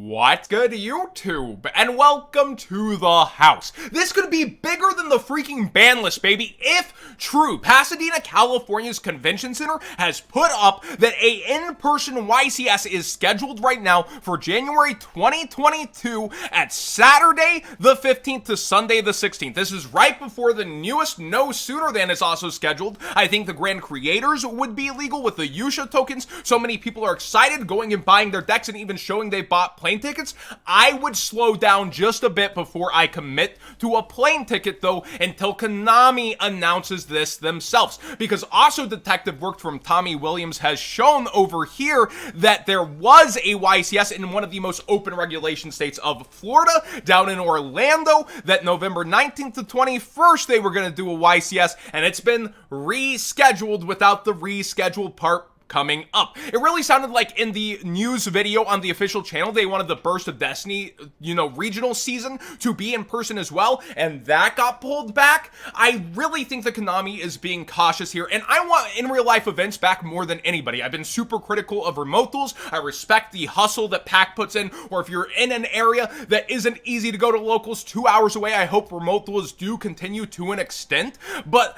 What's good, YouTube? And welcome to the house. This could be bigger than the freaking ban list, baby, if true. Pasadena, California's convention center has put up that a in-person YCS is scheduled right now for January 2022 at Saturday the 15th to Sunday the 16th. This is right before the newest No Sooner Than is also scheduled. I think the Grand Creators would be legal with the Yusha tokens. So many people are excited going and buying their decks and even showing they bought plane tickets. I would slow down just a bit before I commit to a plane ticket though until Konami announces this themselves, because also Detective Work from Tommy Williams has shown over here that there was a YCS in one of the most open regulation states of Florida, down in Orlando, that November 19th to 21st they were going to do a YCS, and it's been rescheduled without the rescheduled part coming up. It really sounded like in the news video on the official channel, they wanted the Burst of Destiny, regional season to be in person as well, and that got pulled back. I really think that Konami is being cautious here, and I want in real life events back more than anybody. I've been super critical of remote tools. I respect the hustle that Pack puts in, or if you're in an area that isn't easy to go to locals 2 hours away, I hope remote tools do continue to an extent, but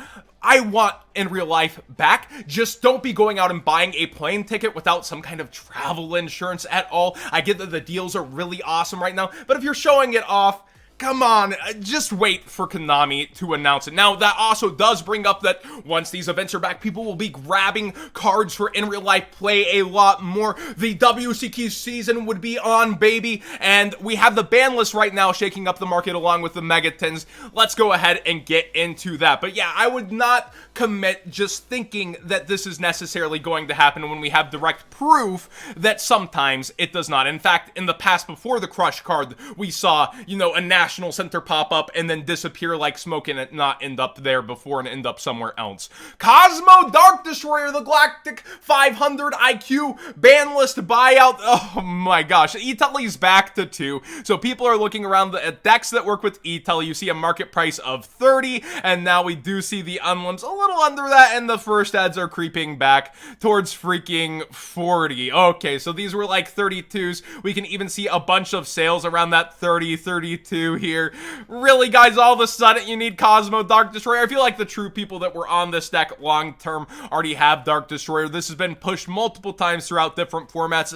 I want in real life back. Just don't be going out and buying a plane ticket without some kind of travel insurance at all. I get that the deals are really awesome right now, but if you're showing it off, come on, just wait for Konami to announce it. Now, that also does bring up that once these events are back, people will be grabbing cards for in real life play a lot more. The WCQ season would be on, baby, and we have the ban list right now shaking up the market along with the Megatons. Let's go ahead and get into that. But yeah, I would not commit just thinking that this is necessarily going to happen when we have direct proof that sometimes it does not. In fact, in the past, before the Crush card, we saw, a National Center pop up and then disappear like smoke and it not end up there before and end up somewhere else. Cosmo Dark Destroyer, the Galactic 500 IQ ban list buyout. Oh my gosh, E-Telly's back to 2. So people are looking around at decks that work with E-Telly. You see a market price of 30, and now we do see the unlimps a little under that, and the first ads are creeping back towards freaking 40. Okay, so these were like 32s. We can even see a bunch of sales around that 30, 32 here. Really, guys, all of a sudden you need Cosmo Dark Destroyer? I feel like the true people that were on this deck long term already have Dark Destroyer. This has been pushed multiple times throughout different formats.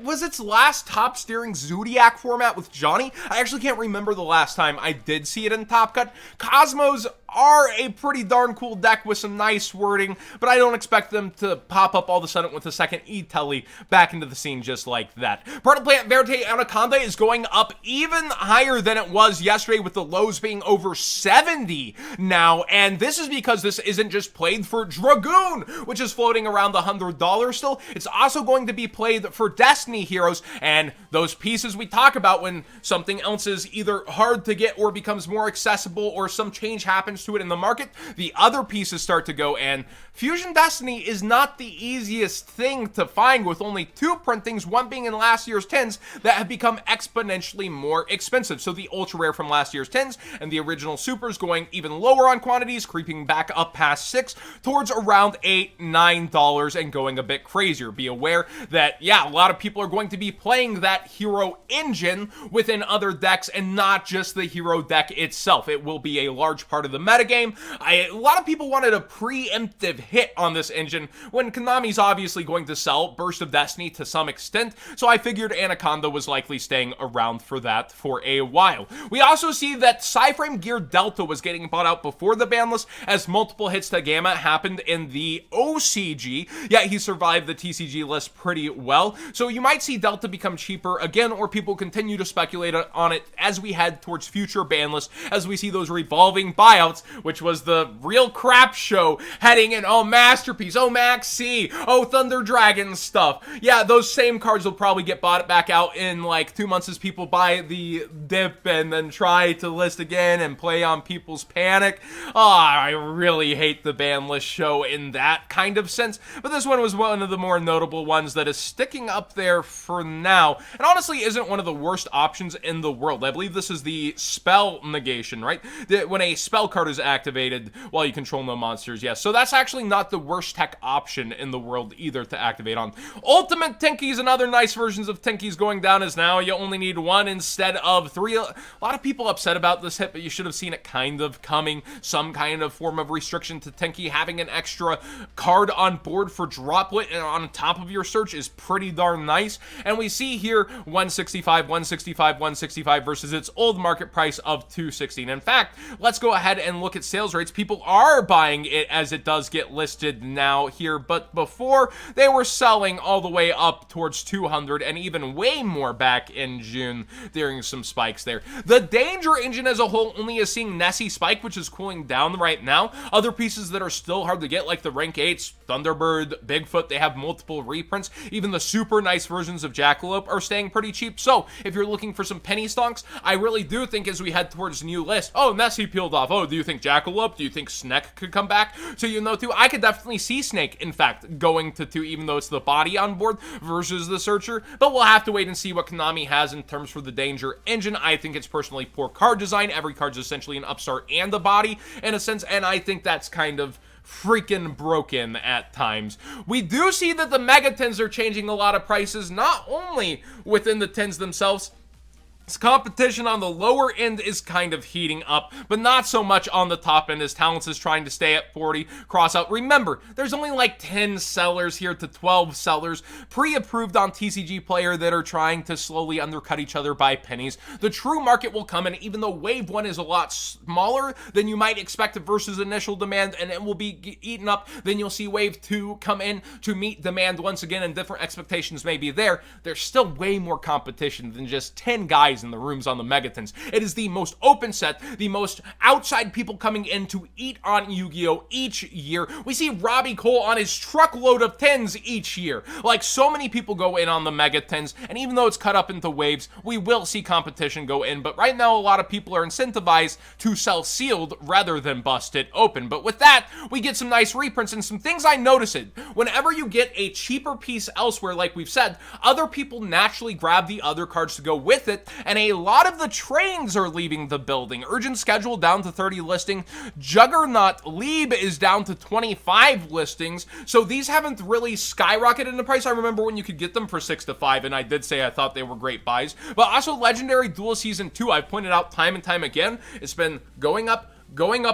Was its last top steering Zodiac format with Johnny? I actually can't remember the last time I did see it in Top Cut. Cosmos are a pretty darn cool deck with some nice wording, but I don't expect them to pop up all of a sudden with a second E-Telly back into the scene just like that. Part Plant Verte Anaconda is going up even higher than it was yesterday, with the lows being over 70 now, and this is because this isn't just played for Dragoon, which is floating around the $100 still. It's also going to be played for Destiny heroes, and those pieces we talk about when something else is either hard to get or becomes more accessible or some change happens to it in the market, the other pieces start to go, and Fusion Destiny is not the easiest thing to find, with only 2 printings, one being in last year's 10s, that have become exponentially more expensive. So the ultra rare from last year's 10s and the original supers going even lower on quantities, creeping back up past 6 towards around $8, $9 and going a bit crazier. Be aware that, yeah, a lot of people are going to be playing that hero engine within other decks and not just the hero deck itself. It will be a large part of the metagame. A lot of people wanted a preemptive hit on this engine when Konami's obviously going to sell Burst of Destiny to some extent, so I figured Anaconda was likely staying around for that for a while. We also see that Psyframe Gear Delta was getting bought out before the ban list, as multiple hits to Gamma happened in the OCG. Yeah, he survived the TCG list pretty well, so you might see Delta become cheaper again, or people continue to speculate on it as we head towards future ban lists, as we see those revolving buyouts, which was the real crap show heading in. Oh, Masterpiece, oh, Maxi, oh, Thunder Dragon stuff. Yeah, those same cards will probably get bought back out in like 2 months as people buy the dip and then try to list again and play on people's panic. Oh, I really hate the ban list show in that kind of sense, but this one was one of the more notable ones that is sticking up there for now, and honestly isn't one of the worst options in the world. I believe this is the spell negation, right? When a spell card is activated while you control no monsters. Yes, so that's actually actually not the worst tech option in the world either to activate on. Ultimate Tinkies and other nice versions of Tinkies going down as now you only need 1 instead of 3. A lot of people upset about this hit, but you should have seen it kind of coming. Some kind of form of restriction to Tinky. Having an extra card on board for droplet and on top of your search is pretty darn nice. And we see here 165, 165, 165 versus its old market price of 216. In fact, let's go ahead and look at sales rates. People are buying it as it does get listed now here, but before they were selling all the way up towards 200 and even way more back in June during some spikes there. The Danger engine as a whole only is seeing Nessie spike, which is cooling down right now. Other pieces that are still hard to get, like the rank 8s, Thunderbird, Bigfoot, they have multiple reprints. Even the super nice versions of Jackalope are staying pretty cheap. So if you're looking for some penny stonks, I really do think as we head towards new list, oh, Nessie peeled off. Oh, do you think Jackalope? Do you think Snake could come back? So you know too, I could definitely see Snake, in fact, going to 2, even though it's the body on board versus the Searcher. But we'll have to wait and see what Konami has in terms for the Danger engine. I think it's personally poor card design. Every card's essentially an upstart and a body in a sense, and I think that's kind of freaking broken at times. We do see that the Megatons are changing a lot of prices, not only within the tins themselves. Competition on the lower end is kind of heating up, but not so much on the top end as Talents is trying to stay at 40 cross out. Remember, there's only like 10 sellers here to 12 sellers pre-approved on TCG Player that are trying to slowly undercut each other by pennies. The true market will come in, even though Wave 1 is a lot smaller than you might expect versus initial demand, and it will be eaten up. Then you'll see Wave 2 come in to meet demand once again, and different expectations may be there. There's still way more competition than just 10 guys in the rooms on the Megatons. It is the most open set, the most outside people coming in to eat on Yu-Gi-Oh! Each year. We see Robbie Cole on his truckload of tens each year. Like, so many people go in on the Megatons, and even though it's cut up into waves, we will see competition go in, but right now a lot of people are incentivized to sell sealed rather than bust it open. But with that, we get some nice reprints and some things I noticed. Whenever you get a cheaper piece elsewhere, like we've said, other people naturally grab the other cards to go with it, and a lot of the trains are leaving the building. Urgent Schedule down to 30 listing. Juggernaut Lieb is down to 25 listings. So these haven't really skyrocketed in the price. I remember when you could get them for 6 to 5, and I did say I thought they were great buys. But also Legendary Duel Season 2, I've pointed out time and time again, it's been going up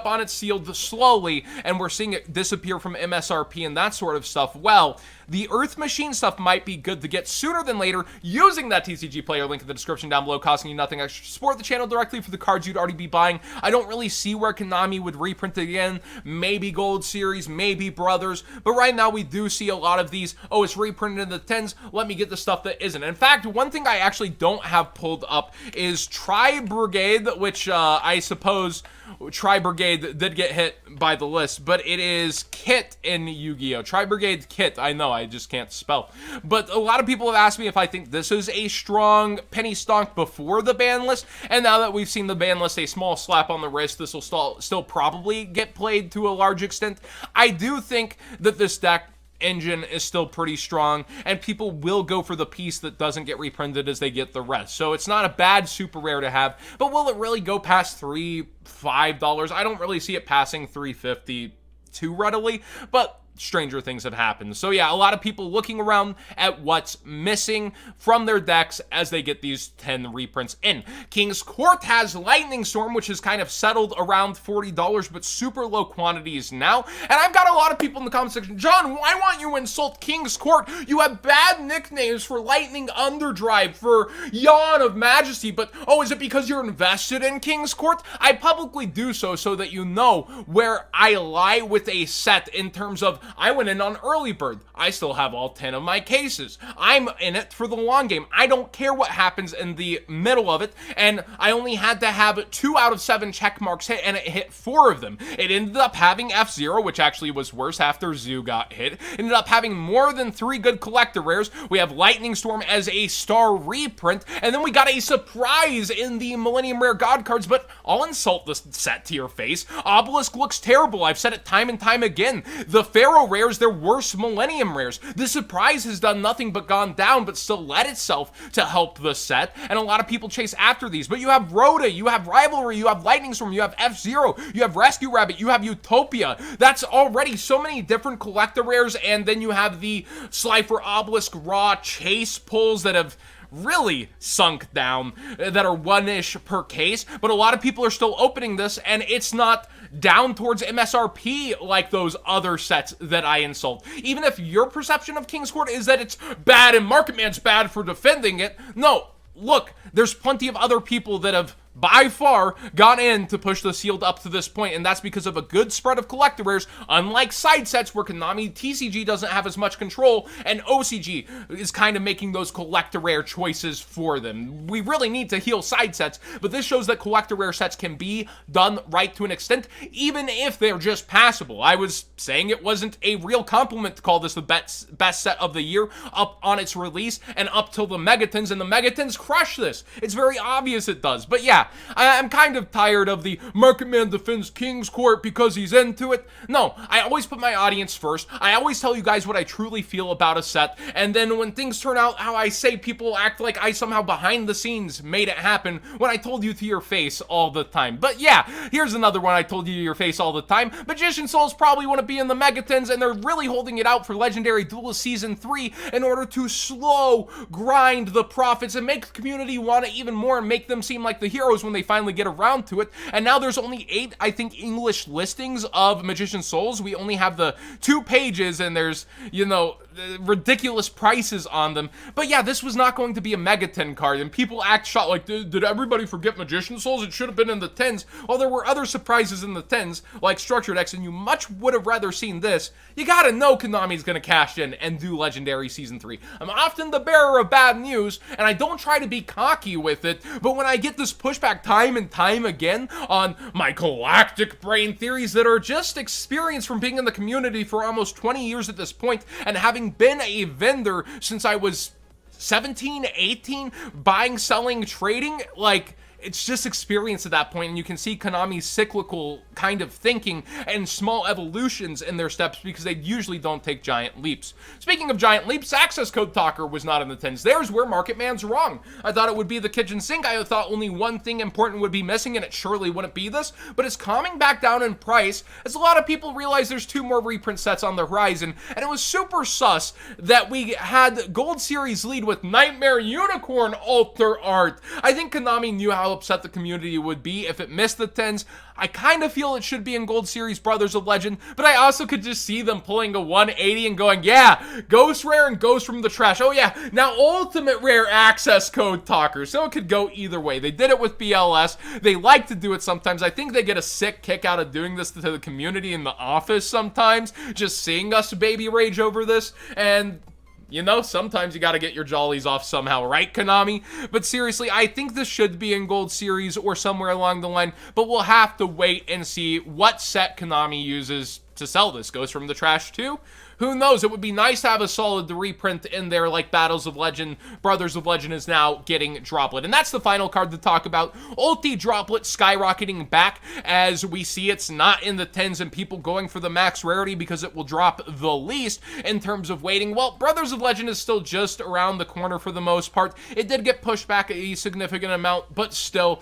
on its sealed slowly, and we're seeing it disappear from MSRP and that sort of stuff. Well, the Earth Machine stuff might be good to get sooner than later using that TCG Player link in the description down below, costing you nothing extra. Support the channel directly for the cards you'd already be buying. I don't really see where Konami would reprint again. Maybe Gold Series, maybe Brothers, but right now we do see a lot of these, oh, it's reprinted in the 10s, let me get the stuff that isn't. In fact, one thing I actually don't have pulled up is Tri Brigade, which I suppose Tri Brigade did get hit by the list, but it is Kit in Yu-Gi-Oh! Tri Brigade Kit, I know, I just can't spell. But a lot of people have asked me if I think this is a strong penny stonk before the ban list, and now that we've seen the ban list, a small slap on the wrist, this will still probably get played to a large extent. I do think that this deck engine is still pretty strong, and people will go for the piece that doesn't get reprinted as they get the rest. So it's not a bad super rare to have, but will it really go past $5? I don't really see it passing $3.50 too readily, but stranger things have happened. So yeah, a lot of people looking around at what's missing from their decks as they get these 10 reprints in. King's Court has Lightning Storm, which has kind of settled around $40, but super low quantities now. And I've got a lot of people in the comment section, John, why won't you insult King's Court? You have bad nicknames for Lightning Underdrive, for Yawn of Majesty, but oh, is it because you're invested in King's Court? I publicly do so that you know where I lie with a set in terms of I went in on early bird. I still have all 10 of my cases. I'm in it for the long game. I don't care what happens in the middle of it, and I only had to have 2 out of 7 check marks hit, and it hit 4 of them. It ended up having F-Zero, which actually was worse after Zoo got hit. It ended up having more than 3 good collector rares. We have Lightning Storm as a star reprint, and then we got a surprise in the Millennium Rare God cards, but I'll insult this set to your face. Obelisk looks terrible. I've said it time and time again. The Pharaoh hero rares, they're worse millennium rares. The surprise has done nothing but gone down, but still led itself to help the set, and a lot of people chase after these. But you have Rhoda, you have Rivalry, you have Lightning Storm, you have F-Zero, you have Rescue Rabbit, you have Utopia. That's already so many different collector rares, and then you have the Slifer Obelisk Raw Chase pulls that have really sunk down, that are one-ish per case, but a lot of people are still opening this, and it's not down towards MSRP like those other sets that I insult. Even if your perception of King's Court is that it's bad and Market Man's bad for defending it, no, look, there's plenty of other people that have by far gone in to push the sealed up to this point, and that's because of a good spread of collector rares, unlike side sets where Konami TCG doesn't have as much control, and OCG is kind of making those collector rare choices for them. We really need to heal side sets, but this shows that collector rare sets can be done right to an extent, even if they're just passable. I was saying it wasn't a real compliment to call this the best set of the year up on its release, and up till the Megatons, and the Megatons crush this. It's very obvious it does, but yeah, I'm kind of tired of the Market Man defends King's Court because he's into it. No, I always put my audience first. I always tell you guys what I truly feel about a set, and then when things turn out how I say, people act like I somehow behind the scenes made it happen when I told you to your face all the time. But yeah, here's another one I told you to your face all the time. Magician Souls probably want to be in the Megatons, and they're really holding it out for Legendary Duelist Season 3 in order to slow grind the profits and make the community want it even more and make them seem like the heroes when they finally get around to it. And now there's only 8, I think, English listings of Magician Souls. We only have the 2 pages, and there's, you know, ridiculous prices on them. But yeah, this was not going to be a Megaton card, and people act shocked, like, did everybody forget Magician Souls? It should have been in the 10s. Well, there were other surprises in the 10s, like Structured X, and you much would have rather seen this. You gotta know Konami's gonna cash in and do Legendary Season 3. I'm often the bearer of bad news, and I don't try to be cocky with it, but when I get this pushback time and time again on my galactic brain theories that are just experience from being in the community for almost 20 years at this point, and having been a vendor since I was 17, 18, buying, selling, trading, like, it's just experience at that point, and you can see Konami's cyclical kind of thinking and small evolutions in their steps because they usually don't take giant leaps. Speaking of giant leaps, Access Code Talker was not in the 10s. There's where Market Man's wrong. I thought it would be the kitchen sink. I thought only one thing important would be missing, and it surely wouldn't be this, but it's calming back down in price as a lot of people realize there's 2 more reprint sets on the horizon, and it was super sus that we had Gold Series lead with Nightmare Unicorn alter art. I think Konami knew how upset the community would be if it missed the 10s. I kind of feel it should be in Gold Series Brothers of Legend, but I also could just see them pulling a 180 and going, yeah, Ghost Rare and Ghost from the Trash. Oh yeah, now Ultimate Rare Access Code Talker. So it could go either way. They did it with BLS. They like to do it sometimes. I think they get a sick kick out of doing this to the community in the office sometimes, just seeing us baby rage over this, and you know, sometimes you gotta get your jollies off somehow, right, Konami? But seriously, I think this should be in Gold Series or somewhere along the line, but we'll have to wait and see what set Konami uses to sell this. Goes from the trash too? Who knows? It would be nice to have a solid reprint in there like Battles of Legend. Brothers of Legend is now getting Droplet. And that's the final card to talk about. Ulti Droplet skyrocketing back as we see it's not in the 10s and people going for the max rarity because it will drop the least in terms of waiting. Well, Brothers of Legend is still just around the corner for the most part. It did get pushed back a significant amount, but still,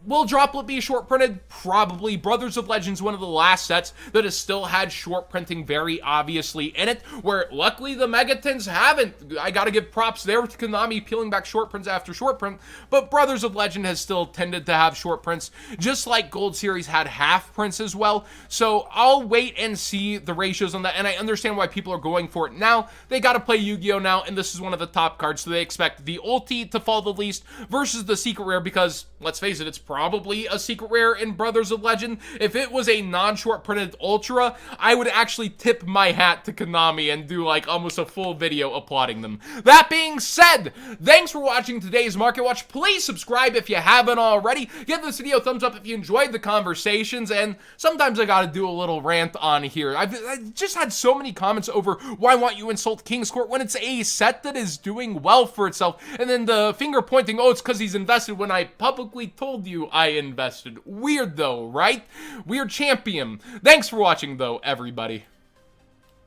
will Droplet be short printed? Probably. Brothers of Legend's one of the last sets that has still had short printing very obviously in it, where luckily the Megatons haven't. I gotta give props there to Konami peeling back short prints after short print, but Brothers of Legend has still tended to have short prints, just like Gold Series had half prints as well. So I'll wait and see the ratios on that, and I understand why people are going for it now. They gotta play Yu-Gi-Oh! Now, and this is one of the top cards, so they expect the ulti to fall the least versus the secret rare because, let's face it, it's probably a secret rare in Brothers of Legend. If it was a non-short printed Ultra, I would actually tip my hat to Konami and do like almost a full video applauding them. That being said, thanks for watching today's Market Watch. Please subscribe if you haven't already. Give this video a thumbs up if you enjoyed the conversations, and sometimes I gotta do a little rant on here. I've just had so many comments over why won't you insult King's Court when it's a set that is doing well for itself, and then the finger pointing, oh, it's because he's invested, when I publicly told you I invested. Weird though, right? Weird champion. Thanks for watching though, everybody.